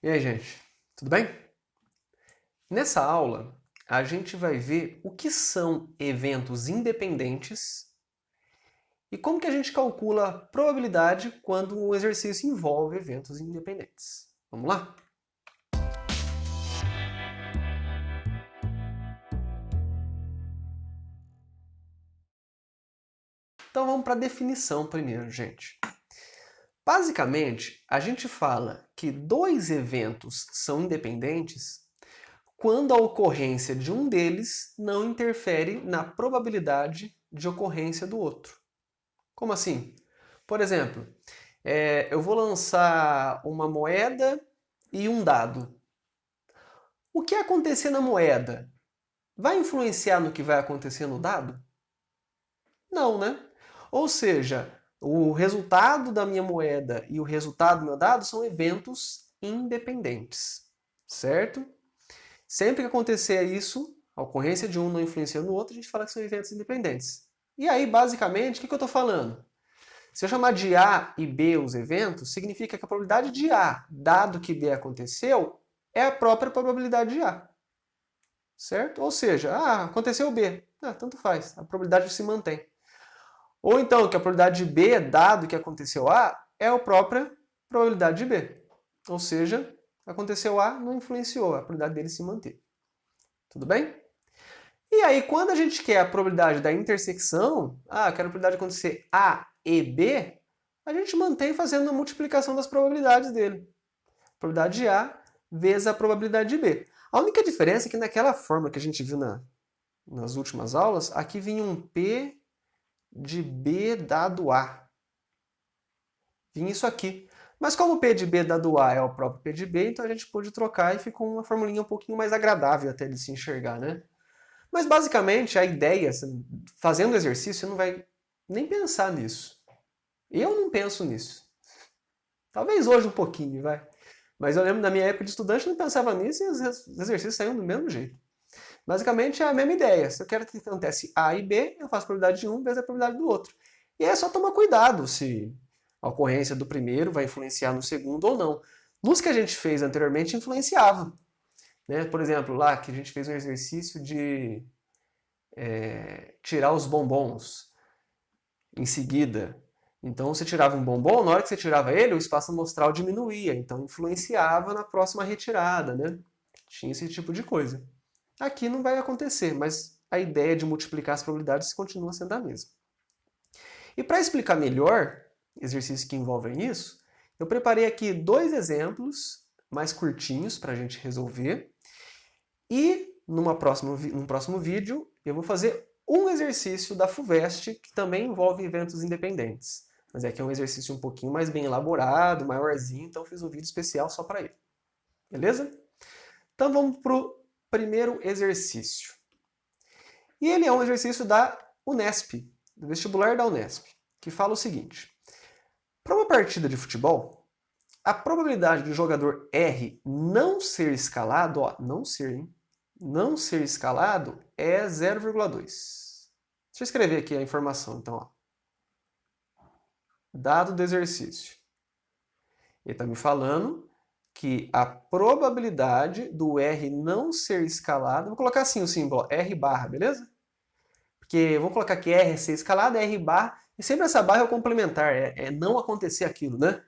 E aí, gente, tudo bem? Nessa aula, a gente vai ver o que são eventos independentes e como que a gente calcula a probabilidade quando o exercício envolve eventos independentes. Vamos lá? Então vamos para a definição primeiro, gente. Basicamente, a gente fala que dois eventos são independentes quando a ocorrência de um deles não interfere na probabilidade de ocorrência do outro. Como assim? Por exemplo, eu vou lançar uma moeda e um dado. O que acontecer na moeda vai influenciar no que vai acontecer no dado? Não, né? Ou seja, o resultado da minha moeda e o resultado do meu dado são eventos independentes, certo? Sempre que acontecer isso, a ocorrência de um não influencia no outro, a gente fala que são eventos independentes. E aí, basicamente, o que eu estou falando? Se eu chamar de A e B os eventos, significa que a probabilidade de A, dado que B aconteceu, é a própria probabilidade de A. Certo? Ou seja, aconteceu B. Tanto faz, a probabilidade se mantém. Ou então, que a probabilidade de B, dado que aconteceu A, é a própria probabilidade de B. Ou seja, aconteceu A, não influenciou, a probabilidade dele se manter. Tudo bem? E aí, quando a gente quer a probabilidade da intersecção, quero a probabilidade de acontecer A e B, a gente mantém fazendo a multiplicação das probabilidades dele. A probabilidade de A vezes a probabilidade de B. A única diferença é que naquela fórmula que a gente viu nas últimas aulas, aqui vinha um P de B dado A. Vinha isso aqui. Mas como o P de B dado A é o próprio P de B, então a gente pôde trocar e ficou uma formulinha um pouquinho mais agradável até de se enxergar, né? Mas basicamente a ideia, fazendo o exercício, você não vai nem pensar nisso. Eu não penso nisso. Talvez hoje um pouquinho, vai. Mas eu lembro da minha época de estudante, eu não pensava nisso e os exercícios saíam do mesmo jeito. Basicamente é a mesma ideia. Se eu quero que acontece A e B, eu faço a probabilidade de um vezes a probabilidade do outro. E aí é só tomar cuidado se a ocorrência do primeiro vai influenciar no segundo ou não. Nos que a gente fez anteriormente, influenciava. Né? Por exemplo, lá que a gente fez um exercício de tirar os bombons em seguida. Então você tirava um bombom, na hora que você tirava ele, o espaço amostral diminuía, então influenciava na próxima retirada, né? Tinha esse tipo de coisa. Aqui não vai acontecer, mas a ideia de multiplicar as probabilidades continua sendo a mesma. E para explicar melhor exercícios que envolvem isso, eu preparei aqui dois exemplos mais curtinhos para a gente resolver. E num próximo vídeo eu vou fazer um exercício da FUVEST que também envolve eventos independentes. Mas é que é um exercício um pouquinho mais bem elaborado, maiorzinho, então eu fiz um vídeo especial só para ele. Beleza? Então vamos para o primeiro exercício. E ele é um exercício da Unesp, do vestibular da Unesp, que fala o seguinte. Para uma partida de futebol, a probabilidade do jogador R não ser escalado, não ser, hein? Não ser escalado é 0,2. Deixa eu escrever aqui a informação, então. Ó. Dado do exercício. Ele está me falando que a probabilidade do R não ser escalado... Vou colocar assim o símbolo, R barra, beleza? Porque vou colocar que R é ser escalado, R barra, e sempre essa barra é o complementar, é não acontecer aquilo, né?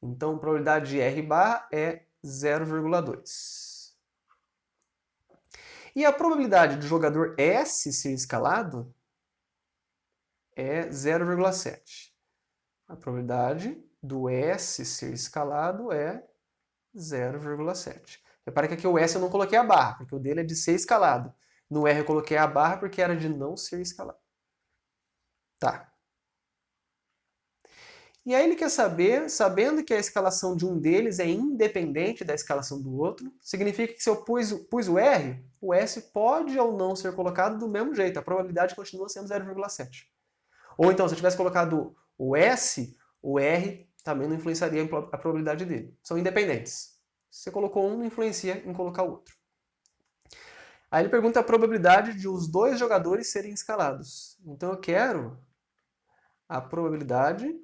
Então, a probabilidade de R barra é 0,2. E a probabilidade do jogador S ser escalado é 0,7. A probabilidade do S ser escalado é 0,7. Repara que aqui o S eu não coloquei a barra, porque o dele é de ser escalado. No R eu coloquei a barra porque era de não ser escalado. Tá. E aí ele quer saber, sabendo que a escalação de um deles é independente da escalação do outro, significa que se eu pus o R, o S pode ou não ser colocado do mesmo jeito, a probabilidade continua sendo 0,7. Ou então, se eu tivesse colocado o S, o R também não influenciaria a probabilidade dele. São independentes. Se você colocou um, não influencia em colocar o outro. Aí ele pergunta a probabilidade de os dois jogadores serem escalados. Então eu quero a probabilidade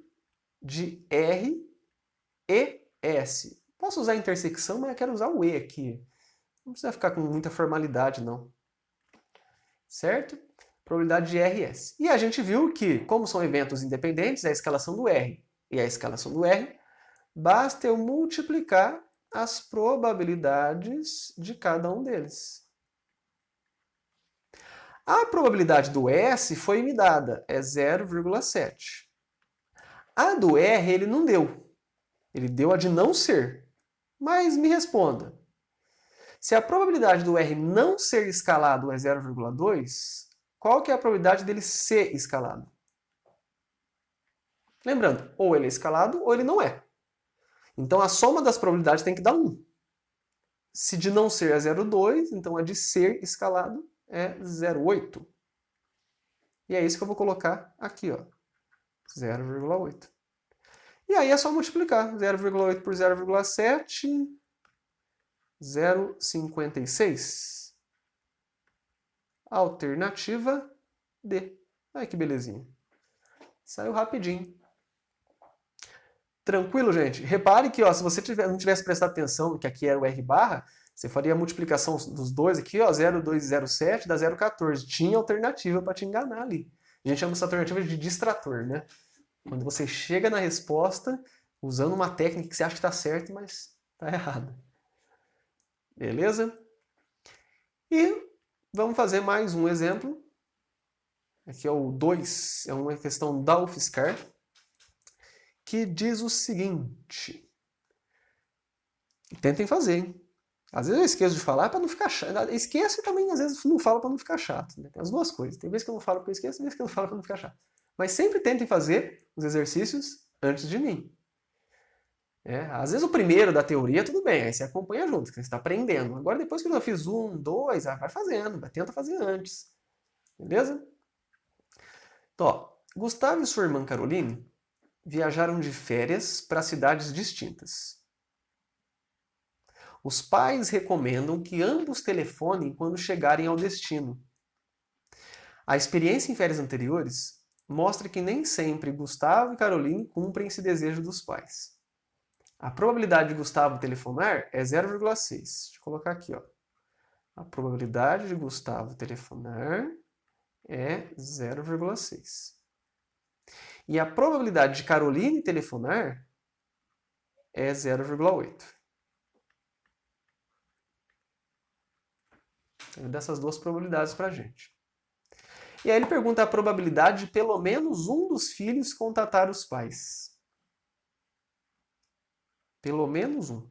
de R e S. Posso usar intersecção, mas eu quero usar o E aqui. Não precisa ficar com muita formalidade, não. Certo? Probabilidade de RS. E a gente viu que, como são eventos independentes, a escalação do R e a escalação do R, basta eu multiplicar as probabilidades de cada um deles. A probabilidade do S foi me dada, é 0,7. A do R ele não deu. Ele deu a de não ser. Mas me responda. Se a probabilidade do R não ser escalado é 0,2, qual que é a probabilidade dele ser escalado? Lembrando, ou ele é escalado ou ele não é. Então a soma das probabilidades tem que dar 1. Se de não ser é 0,2, então a de ser escalado é 0,8. E é isso que eu vou colocar aqui, ó. 0,8. E aí é só multiplicar. 0,8 por 0,7, 0,56. Alternativa D. Olha que belezinha. Saiu rapidinho. Tranquilo, gente? Repare que ó, se você não tivesse prestado atenção que aqui era o R barra, você faria a multiplicação dos dois aqui, ó, 0,207 dá 0,14. Tinha alternativa para te enganar ali. A gente chama essa alternativa de distrator, né? Quando você chega na resposta usando uma técnica que você acha que está certa, mas está errada. Beleza? E vamos fazer mais um exemplo. Aqui é o 2, é uma questão da UFSCar, que diz o seguinte. Tentem fazer, hein? Às vezes eu esqueço de falar para não ficar chato. Esqueço e também às vezes não falo para não ficar chato. Né? Tem as duas coisas. Tem vezes que eu não falo porque eu esqueço, tem vezes que eu não falo para não ficar chato. Mas sempre tentem fazer os exercícios antes de mim. Às vezes o primeiro da teoria, tudo bem, aí você acompanha junto, que você está aprendendo. Agora depois que eu já fiz 1, 2, vai fazendo, tenta fazer antes. Beleza? Então, ó, Gustavo e sua irmã Caroline viajaram de férias para cidades distintas. Os pais recomendam que ambos telefonem quando chegarem ao destino. A experiência em férias anteriores mostra que nem sempre Gustavo e Caroline cumprem esse desejo dos pais. A probabilidade de Gustavo telefonar é 0,6. Deixa eu colocar aqui, ó. A probabilidade de Gustavo telefonar é 0,6. E a probabilidade de Caroline telefonar é 0,8. Dessas duas probabilidades para a gente. E aí ele pergunta a probabilidade de pelo menos um dos filhos contatar os pais. Pelo menos um.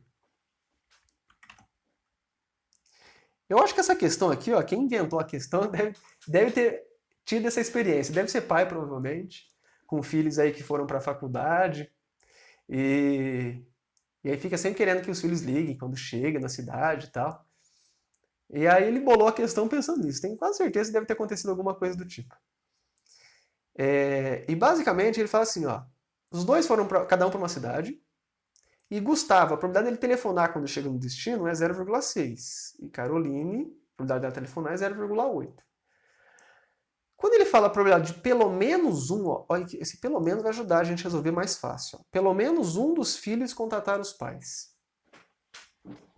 Eu acho que essa questão aqui, ó, quem inventou a questão deve ter tido essa experiência. Deve ser pai, provavelmente, com filhos aí que foram para a faculdade. E aí fica sempre querendo que os filhos liguem quando chega na cidade e tal. E aí ele bolou a questão pensando nisso. Tenho quase certeza que deve ter acontecido alguma coisa do tipo. E basicamente ele fala assim, ó. Os dois foram cada um para uma cidade. E Gustavo, a probabilidade dele telefonar quando chega no destino é 0,6. E Caroline, a probabilidade dela telefonar é 0,8. Quando ele fala a probabilidade de pelo menos um, ó, olha que esse pelo menos vai ajudar a gente a resolver mais fácil. Ó. Pelo menos um dos filhos contatar os pais.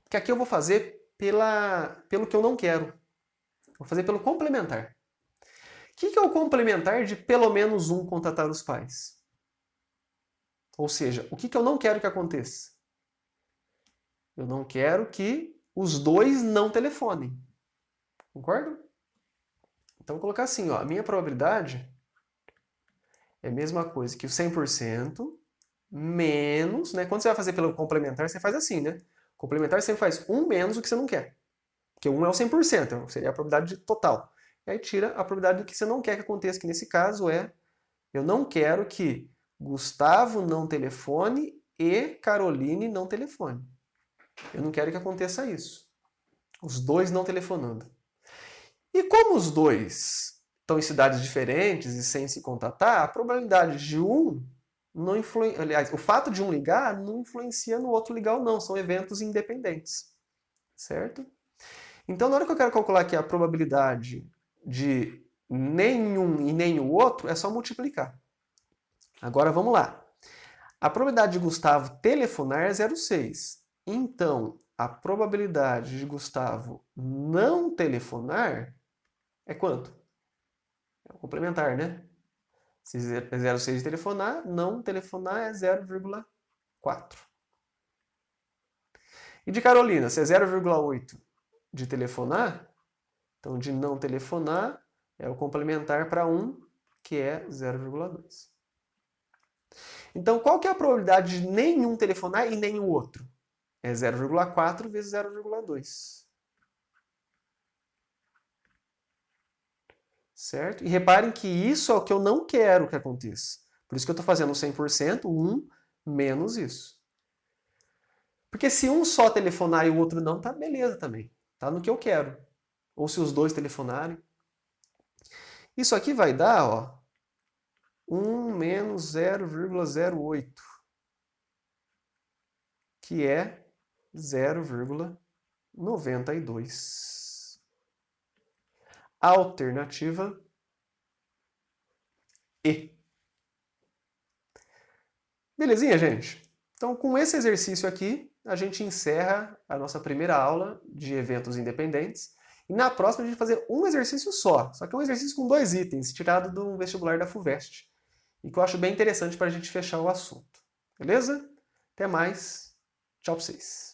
Que aqui eu vou fazer pelo que eu não quero. Vou fazer pelo complementar. O que é o complementar de pelo menos um contatar os pais? Ou seja, o que eu não quero que aconteça? Eu não quero que os dois não telefonem. Concorda? Então, vou colocar assim, ó, a minha probabilidade é a mesma coisa que o 100% menos, né? Quando você vai fazer pelo complementar, você faz assim, né? O complementar sempre faz 1 menos o que você não quer. Porque 1 é o 100%, seria a probabilidade total. E aí tira a probabilidade do que você não quer que aconteça, que nesse caso é, eu não quero que Gustavo não telefone e Caroline não telefone. Eu não quero que aconteça isso. Os dois não telefonando. E como os dois estão em cidades diferentes e sem se contatar, a probabilidade de um não influencia. Aliás, o fato de um ligar não influencia no outro ligar ou não. São eventos independentes. Certo? Então, na hora que eu quero calcular aqui a probabilidade de nenhum e nem o outro, é só multiplicar. Agora vamos lá. A probabilidade de Gustavo telefonar é 0,6. Então, a probabilidade de Gustavo não telefonar é quanto? É o complementar, né? Se é 0,6 de telefonar, não telefonar é 0,4. E de Carolina, se é 0,8 de telefonar, então de não telefonar é o complementar para 1, que é 0,2. Então, qual que é a probabilidade de nenhum telefonar e nem o outro? É 0,4 vezes 0,2. Certo? E reparem que isso é o que eu não quero que aconteça. Por isso que eu estou fazendo 100%, 1 menos isso. Porque se um só telefonar e o outro não, tá beleza também. Tá no que eu quero. Ou se os dois telefonarem. Isso aqui vai dar, ó, 1 menos 0,08, que é 0,92. Alternativa E. Belezinha, gente? Então, com esse exercício aqui, a gente encerra a nossa primeira aula de eventos independentes. E na próxima a gente vai fazer um exercício só que é um exercício com 2 itens, tirado do vestibular da FUVEST. E que eu acho bem interessante para a gente fechar o assunto. Beleza? Até mais. Tchau pra vocês.